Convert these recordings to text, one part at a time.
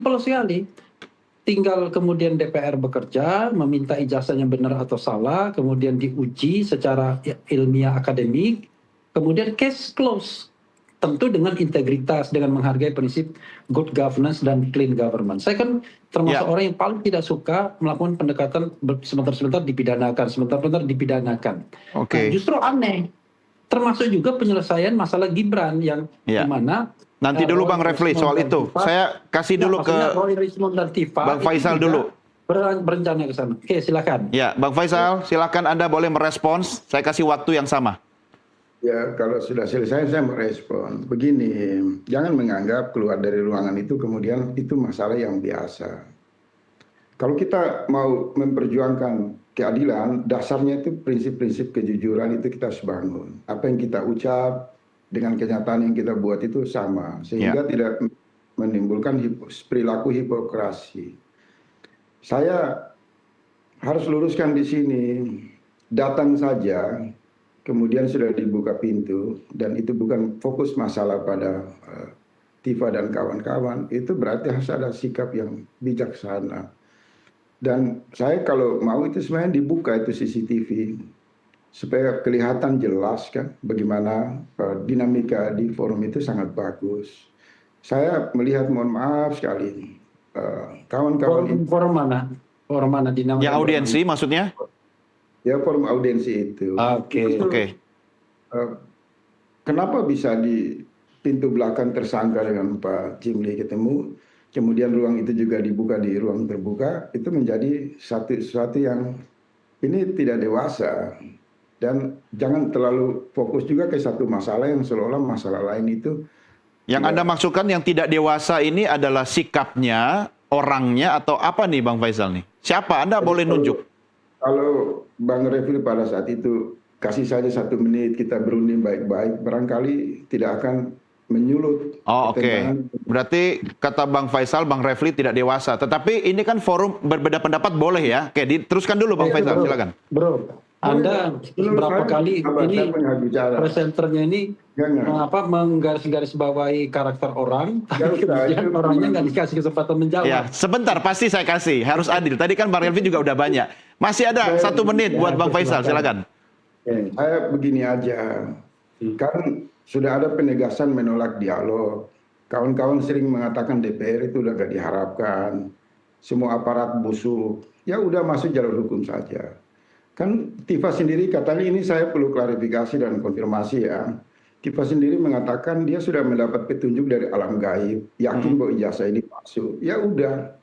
simpel sekali. Tinggal kemudian DPR bekerja, meminta ijazahnya benar atau salah, kemudian diuji secara ilmiah akademik, kemudian case close. Tentu dengan integritas, dengan menghargai prinsip good governance dan clean government. Saya kan termasuk orang yang paling tidak suka melakukan pendekatan sebentar-sebentar dipidanakan, sebentar-sebentar dipidanakan. Nah, justru aneh. Termasuk juga penyelesaian masalah Gibran yang dimana nanti dulu Bang Refli soal itu. Saya kasih dulu ke Roy Rismond dan Tifa, Bang Faisal dulu. Berencana ke sana. Oke, silakan. Ya, Bang Faisal, silakan Anda boleh merespons. Saya kasih waktu yang sama. Ya, kalau sudah selesai saya merespon. Begini, jangan menganggap keluar dari ruangan itu kemudian itu masalah yang biasa. Kalau kita mau memperjuangkan keadilan, dasarnya itu prinsip-prinsip kejujuran itu kita harus bangun. Apa yang kita ucap dengan kenyataan yang kita buat itu sama, sehingga tidak menimbulkan perilaku hipokrasi. Saya harus luruskan di sini, datang saja, kemudian sudah dibuka pintu, dan itu bukan fokus masalah pada Tifa dan kawan-kawan, itu berarti harus ada sikap yang bijaksana. Dan saya kalau mau itu sebenarnya dibuka itu CCTV, supaya kelihatan jelas kan bagaimana dinamika di forum itu sangat bagus. Saya melihat, mohon maaf sekali, kawan-kawan ini. Forum mana? Forum mana dinamika? Yang audiensi maksudnya? Ya, forum audiensi itu. Oke. Kenapa bisa di pintu belakang tersangka dengan Pak Jimli ketemu, kemudian ruang itu juga dibuka di ruang terbuka, itu menjadi sesuatu yang ini tidak dewasa. Dan jangan terlalu fokus juga ke satu masalah yang seolah-olah masalah lain itu. Yang Anda maksudkan yang tidak dewasa ini adalah sikapnya, orangnya, atau apa nih Bang Faisal nih? Siapa? Anda boleh nunjuk. Kalau Bang Refli pada saat itu kasih saja 1 menit kita berunding baik-baik, barangkali tidak akan menyulut. Oh, oke. Berarti kata Bang Faisal, Bang Refli tidak dewasa. Tetapi ini kan forum berbeda pendapat boleh ya? Oke, diteruskan dulu Bang Faisal, silakan. Bro, Anda berapa kali ini presenternya ini menggaris-bawahi karakter orang, tapi kemudian orangnya nggak dikasih kesempatan menjawab. Ya, sebentar, pasti saya kasih. Harus adil. Tadi kan Bang Refli juga udah banyak. Masih ada 1 menit buat Bang Faisal, silakan. Saya begini aja, kan sudah ada penegasan menolak dialog. Kawan-kawan sering mengatakan DPR itu udah gak diharapkan, semua aparat busuk. Ya udah masuk jalur hukum saja. Kan Tifa sendiri katanya, ini saya perlu klarifikasi dan konfirmasi ya. Tifa sendiri mengatakan dia sudah mendapat petunjuk dari alam gaib, yakin bahwa ijazah ini palsu. Ya udah,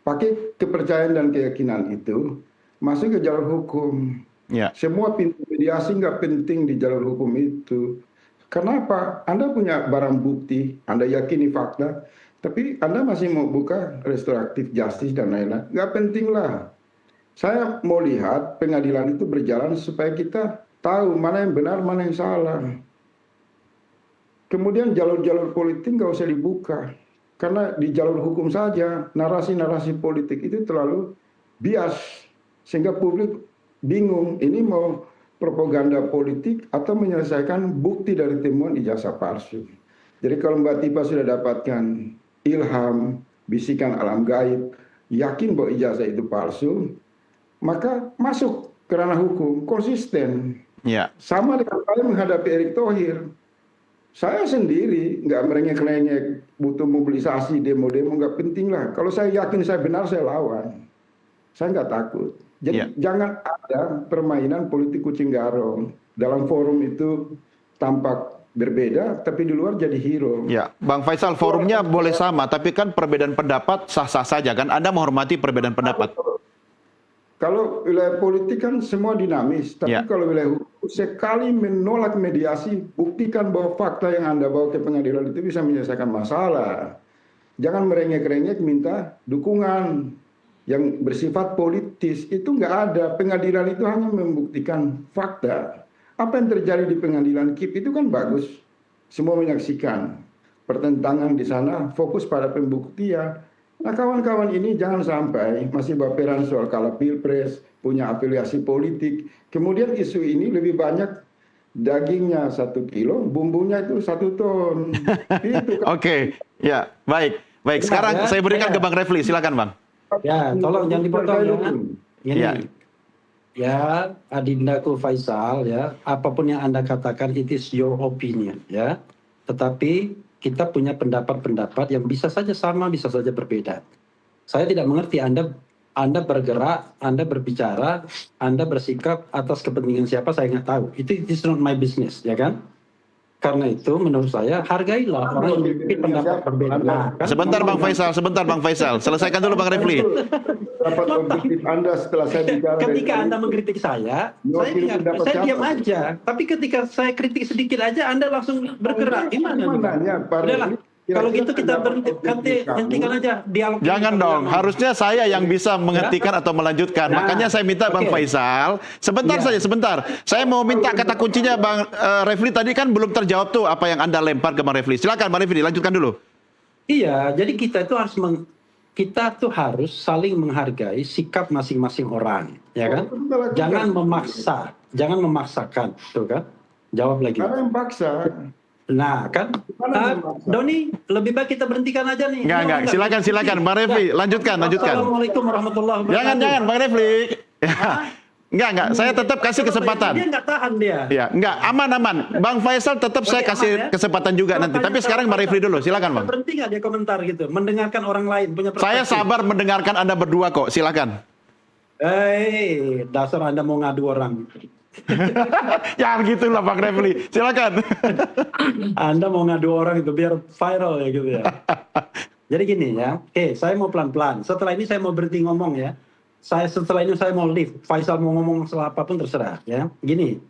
pakai kepercayaan dan keyakinan itu masuk ke jalur hukum. Semua pintu mediasi nggak penting di jalur hukum itu. Kenapa? Anda punya barang bukti, Anda yakini fakta, tapi Anda masih mau buka restoratif justice dan lain-lain. Nggak penting lah. Saya mau lihat pengadilan itu berjalan supaya kita tahu mana yang benar, mana yang salah. Kemudian jalur-jalur politik nggak usah dibuka. Karena di jalur hukum saja, narasi-narasi politik itu terlalu bias. Sehingga publik bingung, ini mau propaganda politik atau menyelesaikan bukti dari temuan ijazah palsu. Jadi kalau Mbak Tifa sudah dapatkan ilham, bisikan alam gaib, yakin bahwa ijazah itu palsu, maka masuk ke ranah hukum, konsisten. Sama dengan saya menghadapi Erick Thohir. Saya sendiri nggak merengek-rengek, butuh mobilisasi, demo-demo, nggak penting lah. Kalau saya yakin saya benar, saya lawan. Saya nggak takut. Jadi jangan ada permainan politik kucing garong. Dalam forum itu tampak berbeda, tapi di luar jadi hero. Ya, Bang Faisal, forumnya boleh sama, tapi kan perbedaan pendapat sah-sah saja kan? Anda menghormati perbedaan pendapat. Kalau wilayah politik kan semua dinamis, tapi kalau wilayah hukum sekali menolak mediasi, buktikan bahwa fakta yang Anda bawa ke pengadilan itu bisa menyelesaikan masalah. Jangan merengek-rengek minta dukungan yang bersifat politis, itu nggak ada. Pengadilan itu hanya membuktikan fakta. Apa yang terjadi di pengadilan KIP itu kan bagus. Semua menyaksikan. Pertentangan di sana fokus pada pembuktian. Nah kawan-kawan ini jangan sampai masih baperan soal kalah pilpres, punya afiliasi politik. Kemudian isu ini lebih banyak dagingnya 1 kilo, bumbunya itu 1 ton. Oke, ya baik. Baik, sekarang saya berikan ke Bang Refli. Silakan, Bang. Ya, tolong jangan dipotong ya. Gini, Ya. ya Adindaku Faisal ya, apapun yang Anda katakan it is your opinion ya. Tetapi kita punya pendapat-pendapat yang bisa saja sama, bisa saja berbeda. Saya tidak mengerti Anda bergerak, Anda berbicara, Anda bersikap atas kepentingan siapa saya nggak tahu. Itu it is not my business, ya kan? Karena itu menurut saya hargailah orang yang memiliki pendapat berbeda. Nah, kan? Sebentar Bang Faisal. Selesaikan dulu Bang Refli. Dapat objektif Anda setelah saya bicara. Ketika Anda mengkritik saya diam aja. Tapi ketika saya kritik sedikit aja, Anda langsung bergerak. Gimana? Udahlah. Kalau gitu kita hentikan aja dialog. Jangan dong, harusnya saya yang bisa menghentikan atau melanjutkan. Nah, makanya saya minta Bang Faisal, sebentar saja, sebentar. Saya mau minta kata kuncinya Bang Refli tadi kan belum terjawab tuh apa yang Anda lempar ke Bang Refli. Silakan Bang Refli, lanjutkan dulu. Iya, jadi kita itu harus saling menghargai sikap masing-masing orang, ya kan? Jangan memaksakan, tuh kan? Jawab lagi. Karena yang paksa. Nah, kan? Doni, lebih baik kita berhentikan aja nih. Enggak. Silakan Bang Refli, lanjutkan. Assalamualaikum warahmatullahi wabarakatuh. Jangan Bang Refli. Enggak. Saya tetap kasih kesempatan. Dia nggak tahan dia. Ya, enggak, aman. Bang Faisal tetap saya kasih kesempatan juga nanti. Tapi sekarang Bang Refli dulu, silakan Bang. Berhenti nggak dia komentar gitu, mendengarkan orang lain punya perspektif. Saya sabar mendengarkan Anda berdua kok, silakan. Dasar Anda mau ngadu orang. Ya gitulah Bang Refli, silakan. Anda mau ngadu orang itu biar viral ya gitu ya. Jadi gini ya, oke, saya mau pelan-pelan. Setelah ini saya mau berhenti ngomong ya. Setelah ini saya mau leave. Faisal mau ngomong soal apapun terserah ya. Gini,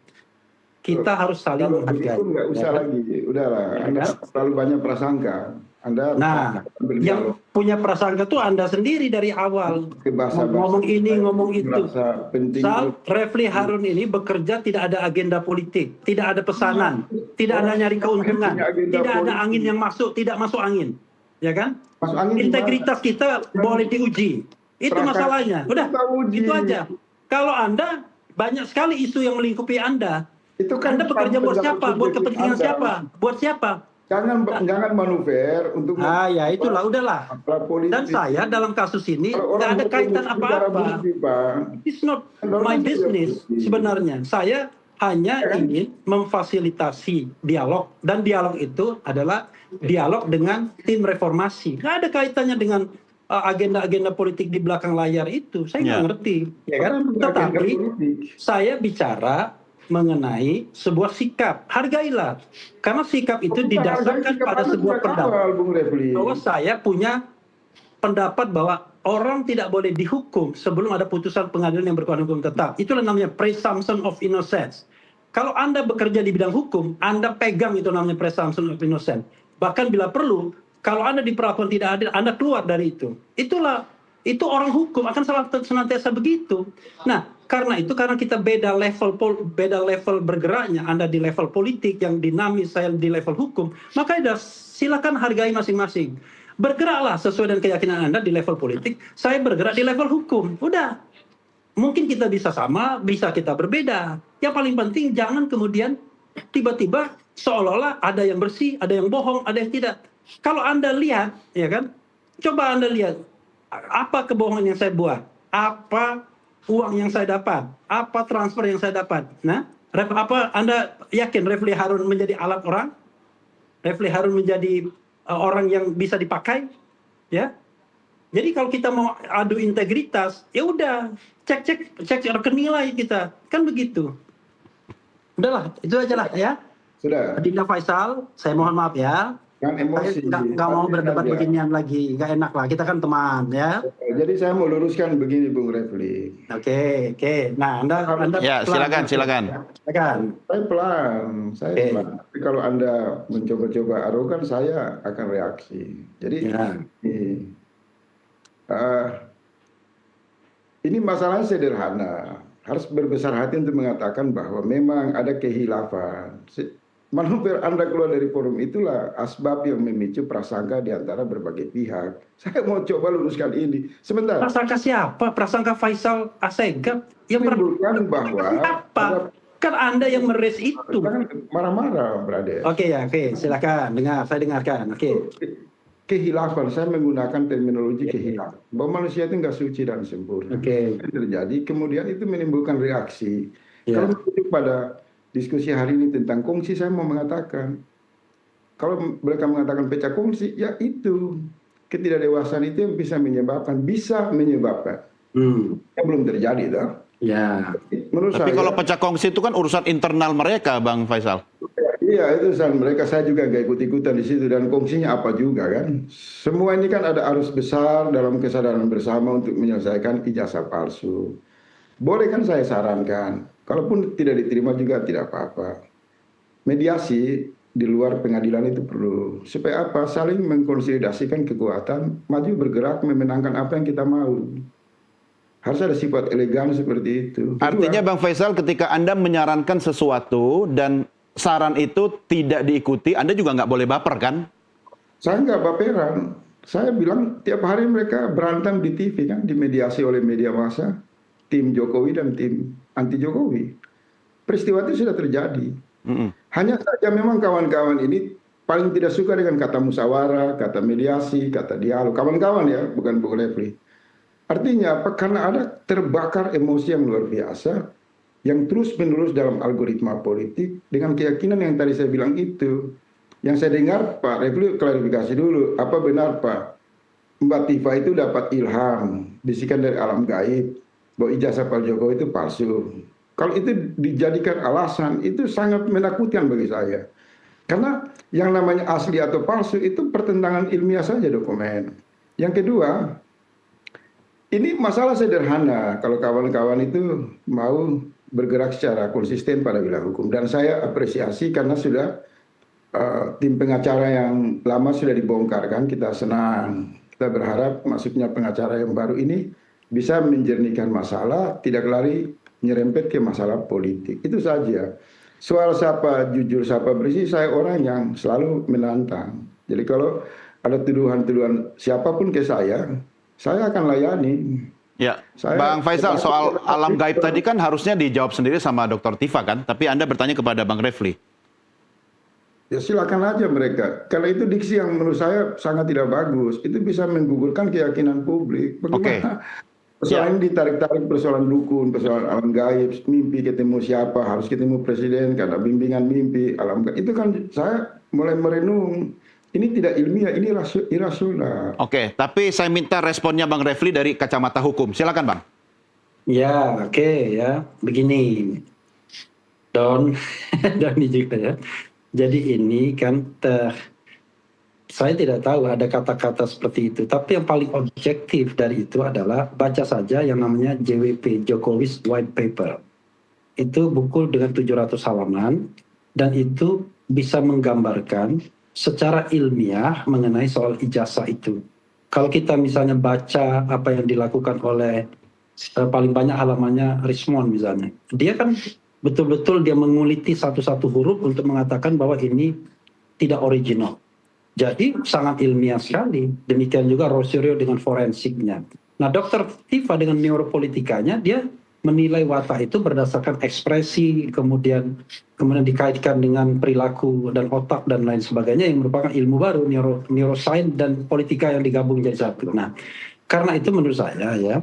kita harus saling menghargai. Nggak usah lagi, udahlah. Anda terlalu banyak prasangka. Nah, yang punya prasangka tuh Anda sendiri dari awal. Ngomong ini, ngomong itu. Refli Harun ini bekerja tidak ada agenda politik, tidak ada pesanan, tidak ada nyari keuntungan, tidak ada angin yang masuk, tidak masuk angin, ya kan? Integritas kita boleh diuji, itu masalahnya. Udah, itu aja. Kalau Anda banyak sekali isu yang melingkupi Anda, Anda bekerja buat siapa? Buat kepentingan siapa? Buat siapa? Jangan manuver untuk ya itulah, udahlah. Dan saya dalam kasus ini tidak ada kaitan apa-apa. It's not my business sebenarnya. Saya hanya ingin memfasilitasi dialog, dan dialog itu adalah dialog dengan tim reformasi. Nggak ada kaitannya dengan agenda-agenda politik di belakang layar itu. Saya nggak ngerti, ya kan? Tetapi saya bicara mengenai sebuah sikap, hargailah, karena sikap itu didasarkan pada sebuah pendapat. Bahwa saya punya pendapat bahwa orang tidak boleh dihukum sebelum ada putusan pengadilan yang berkuatan hukum tetap. Itulah namanya presumption of innocence. Kalau Anda bekerja di bidang hukum, Anda pegang itu namanya presumption of innocence. Bahkan bila perlu, kalau Anda diperlakukan tidak adil, Anda keluar dari itu. Itu orang hukum akan senantiasa begitu. Nah, karena kita beda level bergeraknya. Anda di level politik yang dinamis, saya di level hukum, maka silakan hargai masing-masing. Bergeraklah sesuai dengan keyakinan Anda di level politik, saya bergerak di level hukum. Udah. Mungkin kita bisa sama, bisa kita berbeda. Yang paling penting jangan kemudian tiba-tiba seolah-olah ada yang bersih, ada yang bohong, ada yang tidak. Kalau Anda lihat, ya kan? Coba Anda lihat apa kebohongan yang saya buat, apa uang yang saya dapat, apa transfer yang saya dapat. Nah, apa Anda yakin Refli Harun menjadi alat orang? Refli Harun menjadi orang yang bisa dipakai? Ya. Jadi kalau kita mau adu integritas, ya udah cek rekening nilai kita, kan begitu. Udahlah, itu aja lah ya. Sudah. Adinda Faisal, saya mohon maaf ya. Jangan emosi. Nggak mau berdebat beginian lagi, nggak enak lah. Kita kan teman ya. Jadi saya mau luruskan begini, Bung Refli. Oke. Nah, Anda ya silakan. Saya pelan. Tapi kalau Anda mencoba-coba arogan, saya akan reaksi. Jadi ini masalahnya sederhana. Harus berbesar hati untuk mengatakan bahwa memang ada kehilafan. Manuver Anda keluar dari forum itulah asbab yang memicu prasangka di antara berbagai pihak. Saya mau coba luruskan ini. Sebentar. Prasangka siapa? Prasangka Faisal Assegaf yang menimbulkan bahwa apa? Kan Anda yang meres itu. Marah-marah, brother. Oke, silakan. Saya dengarkan. Oke. kehilafan. Saya menggunakan terminologi kehilafan. Bahwa manusia itu nggak suci dan sempurna. Oke. Terjadi, kemudian itu menimbulkan reaksi. Ya. Kalau merujuk pada diskusi hari ini tentang kongsi, saya mau mengatakan, kalau mereka mengatakan pecah kongsi, ya itu ketidakdewasaan itu yang bisa menyebabkan. Ya, belum terjadi, toh. Ya. Menurut Tapi saya, kalau pecah kongsi itu kan urusan internal mereka, Bang Faisal. iya itu mereka, saya juga gak ikut-ikutan di situ, dan kongsinya apa juga kan. Semua ini kan ada arus besar dalam kesadaran bersama untuk menyelesaikan ijazah palsu. Boleh kan saya sarankan, kalaupun tidak diterima juga tidak apa-apa. Mediasi di luar pengadilan itu perlu. Supaya apa? Saling mengkonsolidasikan kekuatan, maju bergerak memenangkan apa yang kita mau. Harus ada sifat elegan seperti itu. Kedua, Artinya Bang Faisal, ketika Anda menyarankan sesuatu dan saran itu tidak diikuti, Anda juga nggak boleh baper kan? saya nggak baperan. Saya bilang tiap hari mereka berantem di TV kan, dimediasi oleh media massa, tim Jokowi dan tim anti Jokowi. Peristiwa itu sudah terjadi. Hanya saja memang kawan-kawan ini paling tidak suka dengan kata musyawarah, kata mediasi, kata dialog. Kawan-kawan ya, bukan Bung Refli. Artinya apa? Karena ada terbakar emosi yang luar biasa, yang terus-menerus dalam algoritma politik, dengan keyakinan yang tadi saya bilang itu. Yang saya dengar, Pak Refli klarifikasi dulu, apa benar Pak, Mbak Tifa itu dapat ilham, bisikan dari alam gaib, bahwa ijazah Pak Jokowi itu palsu. Kalau itu dijadikan alasan, itu sangat menakutkan bagi saya. Karena yang namanya asli atau palsu itu pertentangan ilmiah saja dokumen. Yang kedua, ini masalah sederhana kalau kawan-kawan itu mau bergerak secara konsisten pada wilayah hukum. Dan saya apresiasi karena sudah tim pengacara yang lama sudah dibongkar kan, kita senang. Kita berharap masuknya pengacara yang baru ini bisa menjernihkan masalah, tidak lari nyerempet ke masalah politik. Itu saja. Soal siapa jujur, siapa bersih, saya orang yang selalu menantang. Jadi kalau ada tuduhan-tuduhan siapapun ke saya akan layani. Ya, Bang Faisal, soal alam gaib tadi kan harusnya dijawab sendiri sama Dr. Tifa kan? Tapi Anda bertanya kepada Bang Refli. Ya silakan aja mereka. Karena itu diksi yang menurut saya sangat tidak bagus. Itu bisa menggugurkan keyakinan publik. Bagaimana persoalan ditarik-tarik, persoalan dukun, persoalan alam gaib, mimpi ketemu siapa, harus ketemu presiden, karena bimbingan mimpi, alam gaib. Itu kan saya mulai merenung. Ini tidak ilmiah, ini irasional. Oke, tapi saya minta responnya Bang Refli dari kacamata hukum. Silakan Bang. Ya, oke ya. Begini, Don, Doni juga ya. Jadi ini kan saya tidak tahu ada kata-kata seperti itu. Tapi yang paling objektif dari itu adalah baca saja yang namanya JWP, Jokowi's White Paper. Itu buku dengan 700 halaman dan itu bisa menggambarkan secara ilmiah mengenai soal ijazah itu. Kalau kita misalnya baca apa yang dilakukan oleh paling banyak halamannya Rismond misalnya, dia kan betul-betul dia menguliti satu-satu huruf untuk mengatakan bahwa ini tidak original. Jadi sangat ilmiah sekali. Demikian juga Rosario dengan forensiknya. Nah, Dr. Tifa dengan neuropolitikanya dia menilai watak itu berdasarkan ekspresi, kemudian dikaitkan dengan perilaku dan otak dan lain sebagainya yang merupakan ilmu baru, neuroscience dan politika yang digabung jadi satu. Nah, karena itu menurut saya ya,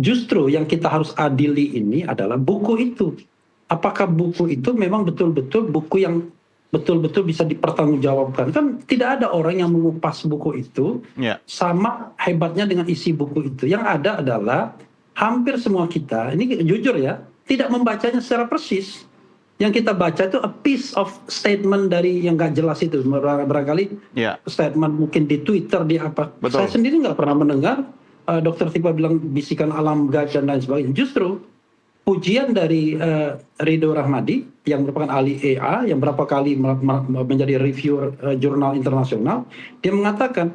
justru yang kita harus adili ini adalah buku itu. Apakah buku itu memang betul-betul buku yang betul-betul bisa dipertanggungjawabkan? Kan tidak ada orang yang mengupas buku itu sama hebatnya dengan isi buku itu. Yang ada adalah hampir semua kita, ini jujur ya, tidak membacanya secara persis. Yang kita baca itu a piece of statement dari yang gak jelas itu. Barangkali statement mungkin di Twitter, di apa. Betul. Saya sendiri nggak pernah mendengar Dr. Tifa bilang bisikan alam gaib dan lain sebagainya. Justru pujian dari Ridho Rahmadi yang merupakan ahli EA yang berapa kali menjadi reviewer jurnal internasional, dia mengatakan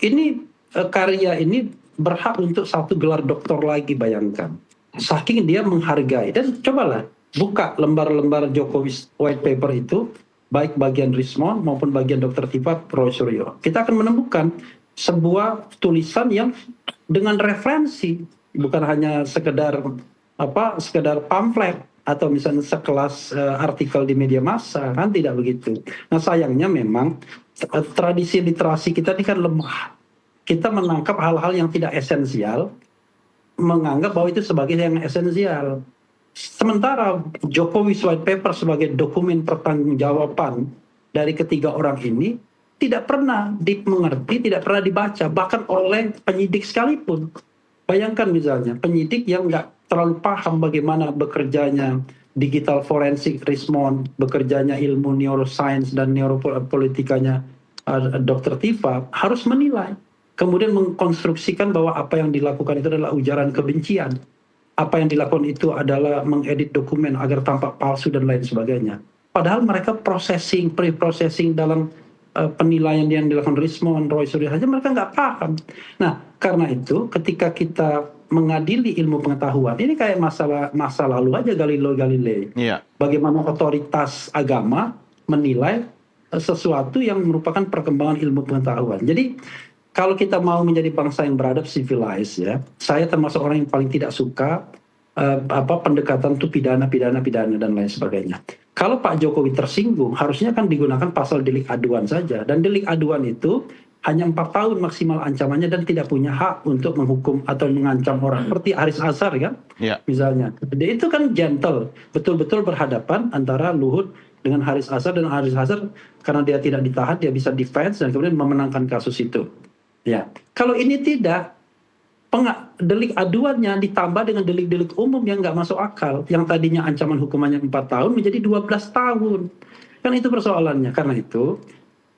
ini karya ini berhak untuk satu gelar doktor lagi, bayangkan. Saking dia menghargai. Dan cobalah buka lembar-lembar Jokowi's White Paper itu, baik bagian Rismond maupun bagian Dr. Tifa Rosario. Kita akan menemukan sebuah tulisan yang dengan referensi, bukan hanya sekedar pamflet atau misalnya sekelas artikel di media massa, kan tidak begitu. Nah sayangnya memang tradisi literasi kita ini kan lemah. Kita menangkap hal-hal yang tidak esensial, menganggap bahwa itu sebagai yang esensial. Sementara Jokowi's White Paper sebagai dokumen pertanggungjawaban dari ketiga orang ini tidak pernah dimengerti, tidak pernah dibaca, bahkan oleh penyidik sekalipun. Bayangkan misalnya penyidik yang nggak terlalu paham bagaimana bekerjanya digital forensik Rismond, bekerjanya ilmu neuroscience dan neuropolitikanya Dr. Tifa harus menilai, kemudian mengkonstruksikan bahwa apa yang dilakukan itu adalah ujaran kebencian, apa yang dilakukan itu adalah mengedit dokumen agar tampak palsu dan lain sebagainya. Padahal mereka pre-processing dalam penilaian yang dilakukan Rismond, Roy Suryo saja mereka nggak paham. Nah, karena itu ketika kita mengadili ilmu pengetahuan, ini kayak masa lalu aja Galileo Galilei. Iya. Bagaimana otoritas agama menilai sesuatu yang merupakan perkembangan ilmu pengetahuan. Jadi kalau kita mau menjadi bangsa yang beradab, civilized ya, saya termasuk orang yang paling tidak suka pendekatan itu pidana dan lain sebagainya. Kalau Pak Jokowi tersinggung, harusnya kan digunakan pasal delik aduan saja. Dan delik aduan itu hanya 4 tahun maksimal ancamannya dan tidak punya hak untuk menghukum atau mengancam orang. Seperti Haris Azhar kan, misalnya. Jadi itu kan gentle, betul-betul berhadapan antara Luhut dengan Haris Azhar, dan Haris Azhar karena dia tidak ditahan, dia bisa defense dan kemudian memenangkan kasus itu. Ya, kalau ini tidak, delik aduannya ditambah dengan delik-delik umum yang nggak masuk akal, yang tadinya ancaman hukumannya 4 tahun menjadi 12 tahun. Kan itu persoalannya. Karena itu,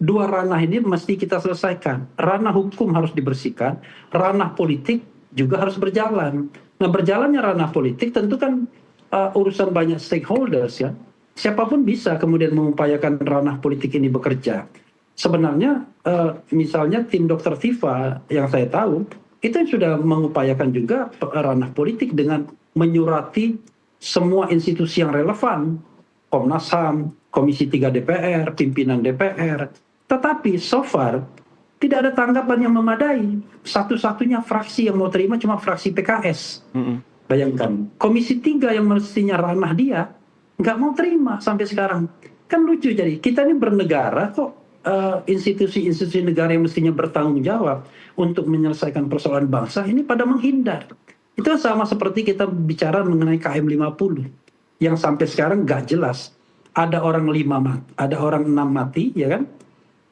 dua ranah ini mesti kita selesaikan. Ranah hukum harus dibersihkan, ranah politik juga harus berjalan. Nah, berjalannya ranah politik tentu kan urusan banyak stakeholders ya. Siapapun bisa kemudian mengupayakan ranah politik ini bekerja. Sebenarnya misalnya tim Dr. Tifa yang saya tahu itu sudah mengupayakan juga ranah politik dengan menyurati semua institusi yang relevan, Komnas HAM, Komisi 3 DPR, pimpinan DPR. Tetapi so far tidak ada tanggapan yang memadai. Satu-satunya fraksi yang mau terima cuma fraksi PKS. Bayangkan, Komisi 3 yang mestinya ranah dia nggak mau terima sampai sekarang. Kan lucu, jadi kita ini bernegara kok institusi-institusi negara yang mestinya bertanggung jawab untuk menyelesaikan persoalan bangsa ini pada menghindar. Itu sama seperti kita bicara mengenai KM 50 yang sampai sekarang nggak jelas. Ada orang 6 mati, ya kan?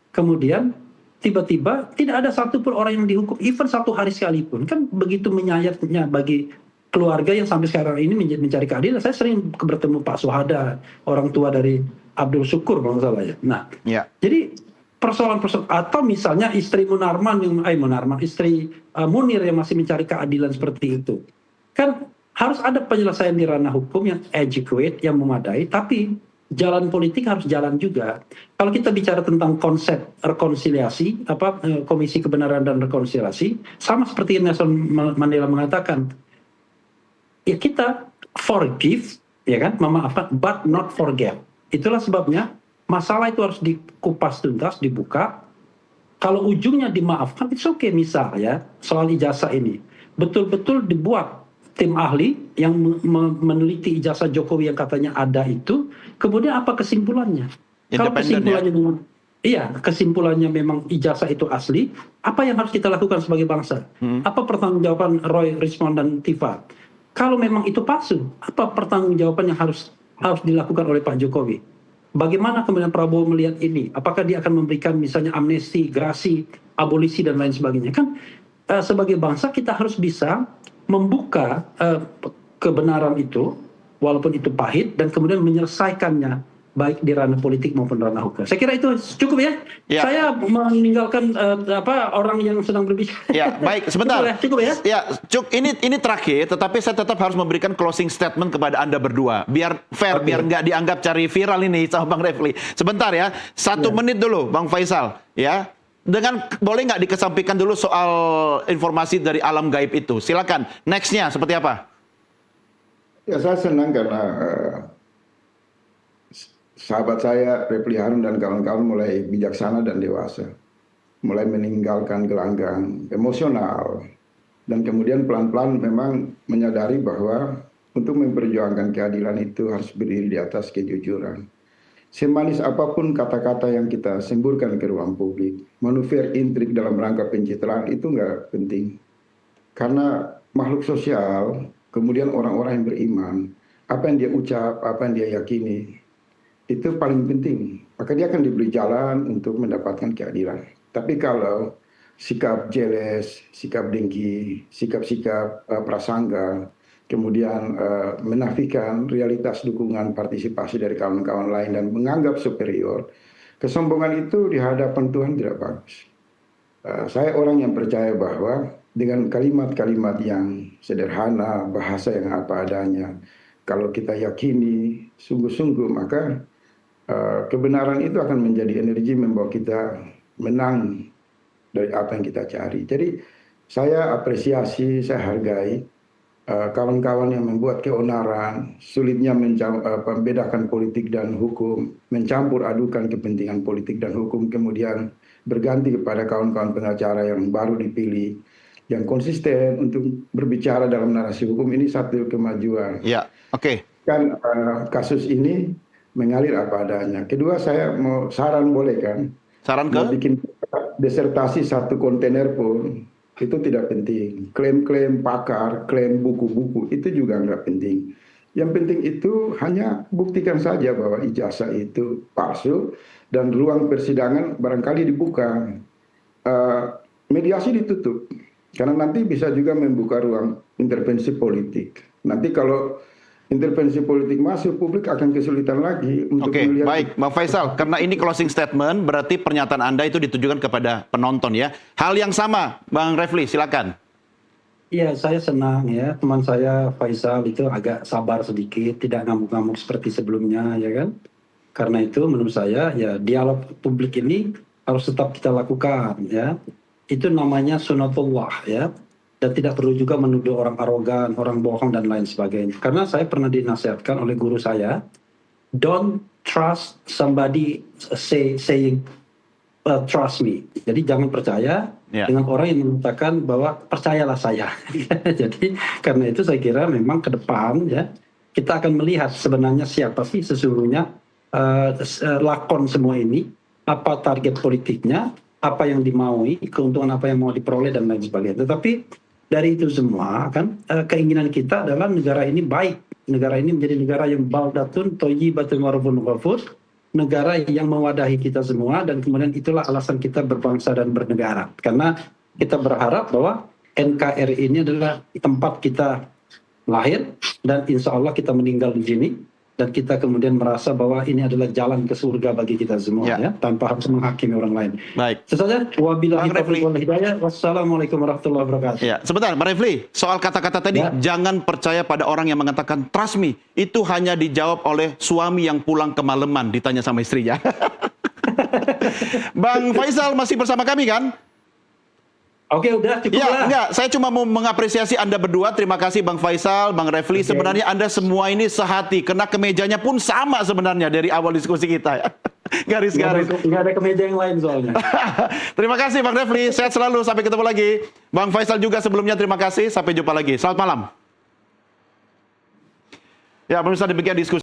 Kemudian tiba-tiba tidak ada satupun orang yang dihukum, even 1 hari sekalipun. Kan begitu menyayatnya bagi keluarga yang sampai sekarang ini mencari keadilan. Saya sering bertemu Pak Suhada, orang tua dari Abdul Syukur kalau nggak salah ya. Nah, jadi persoalan-persoalan, atau misalnya istri istri Munir yang masih mencari keadilan seperti itu. Kan harus ada penyelesaian di ranah hukum yang adequate, yang memadai, tapi jalan politik harus jalan juga. Kalau kita bicara tentang konsep rekonsiliasi, Komisi Kebenaran dan Rekonsiliasi, sama seperti Nelson Mandela mengatakan, ya kita forgive, ya kan, memaafkan, but not forget. Itulah sebabnya masalah itu harus dikupas tuntas, dibuka. Kalau ujungnya dimaafkan, it's okay. Misalnya soal ijazah ini, betul-betul dibuat tim ahli yang meneliti ijazah Jokowi yang katanya ada itu, kemudian apa kesimpulannya? Kalau kesimpulannya kesimpulannya memang ijazah itu asli, apa yang harus kita lakukan sebagai bangsa? Apa pertanggungjawaban Roy, Rismond, dan Tifa? Kalau memang itu palsu, apa pertanggungjawaban yang harus dilakukan oleh Pak Jokowi? Bagaimana kemudian Prabowo melihat ini? Apakah dia akan memberikan misalnya amnesti, grasi, abolisi, dan lain sebagainya? Kan sebagai bangsa kita harus bisa membuka kebenaran itu, walaupun itu pahit, dan kemudian menyelesaikannya, baik di ranah politik maupun ranah hukum. Saya kira itu cukup ya. Saya meninggalkan orang yang sedang berbicara. Ya, baik, sebentar. Cukup ya. Ya, Cuk, ini terakhir, tetapi saya tetap harus memberikan closing statement kepada Anda berdua. Biar fair, biar nggak dianggap cari viral ini sama Bang Refli. Sebentar ya, 1 menit dulu Bang Faisal. Ya, boleh nggak dikesampingkan dulu soal informasi dari alam gaib itu? Silakan. Nextnya seperti apa? Ya, saya senang karena sahabat saya, Refli Harun dan kawan-kawan mulai bijaksana dan dewasa. Mulai meninggalkan gelanggang emosional. Dan kemudian pelan-pelan memang menyadari bahwa untuk memperjuangkan keadilan itu harus berdiri di atas kejujuran. Semanis apapun kata-kata yang kita semburkan ke ruang publik, manuver intrik dalam rangka pencitraan itu nggak penting. Karena makhluk sosial, kemudian orang-orang yang beriman, apa yang dia ucap, apa yang dia yakini, itu paling penting. Maka dia akan diberi jalan untuk mendapatkan keadilan. Tapi kalau sikap jeles, sikap dengki, sikap-sikap prasangka, kemudian menafikan realitas dukungan partisipasi dari kawan-kawan lain dan menganggap superior, kesombongan itu di hadapan Tuhan tidak bagus. Saya orang yang percaya bahwa dengan kalimat-kalimat yang sederhana, bahasa yang apa adanya, kalau kita yakini sungguh-sungguh, maka kebenaran itu akan menjadi energi membawa kita menang dari apa yang kita cari. Jadi saya apresiasi, saya hargai kawan-kawan yang membuat keonaran, sulitnya membedakan politik dan hukum, mencampur adukan kepentingan politik dan hukum, kemudian berganti kepada kawan-kawan pengacara yang baru dipilih, yang konsisten untuk berbicara dalam narasi hukum. Ini satu kemajuan. Ya, oke. Kan kasus ini mengalir apa adanya. Kedua, saya mau saran, boleh kan? Saran Mau ke? bikin disertasi satu kontainer pun itu tidak penting. Klaim-klaim pakar, klaim buku-buku itu juga nggak penting. Yang penting itu hanya buktikan saja bahwa ijazah itu palsu dan ruang persidangan barangkali dibuka. Mediasi ditutup karena nanti bisa juga membuka ruang intervensi politik. Nanti kalau intervensi politik masuk, publik akan kesulitan lagi untuk Oke, melihat. baik, Bang Faisal. Karena ini closing statement, berarti pernyataan Anda itu ditujukan kepada penonton ya. Hal yang sama, Bang Refli, silakan. Iya, saya senang ya. Teman saya Faisal itu agak sabar sedikit, tidak ngamuk-ngamuk seperti sebelumnya, ya kan? Karena itu menurut saya ya dialog publik ini harus tetap kita lakukan ya. Itu namanya sunatullah ya. Dan tidak perlu juga menuduh orang arogan, orang bohong dan lain sebagainya. Karena saya pernah dinasihatkan oleh guru saya, don't trust somebody saying trust me. Jadi jangan percaya dengan orang yang mengatakan bahwa percayalah saya. Jadi karena itu saya kira memang ke depan ya kita akan melihat sebenarnya siapa sih sesungguhnya lakon semua ini, apa target politiknya, apa yang dimaui, keuntungan apa yang mau diperoleh dan lain sebagainya. Tetapi dari itu semua kan keinginan kita adalah negara ini baik, negara ini menjadi negara yang baldatun thayyibatun warabun ghafur, negara yang mewadahi kita semua, dan kemudian itulah alasan kita berbangsa dan bernegara. Karena kita berharap bahwa NKRI ini adalah tempat kita lahir dan insya Allah kita meninggal di sini. Dan kita kemudian merasa bahwa ini adalah jalan ke surga bagi kita semua ya, tanpa harus menghakimi orang lain. Baik. Itu saja. Wabillahi taufiq wal hidayah. Wassalamualaikum warahmatullahi wabarakatuh. Ya, sebentar, Bang Refli. Soal kata-kata tadi, jangan percaya pada orang yang mengatakan trust me. Itu hanya dijawab oleh suami yang pulang kemalaman ditanya sama istrinya. Bang Faisal masih bersama kami kan? Oke, udah cukup Ya, lah. enggak. Saya cuma mau mengapresiasi Anda berdua. Terima kasih Bang Faisal, Bang Refli. Sebenarnya Anda semua ini sehati. Karena kemejanya pun sama sebenarnya dari awal diskusi kita. Garis-garis. Nggak ada kemeja yang lain soalnya. Terima kasih Bang Refli. Sehat selalu. Sampai ketemu lagi. Bang Faisal juga sebelumnya terima kasih. Sampai jumpa lagi. Selamat malam. Ya, pemirsa, demikian diskusi.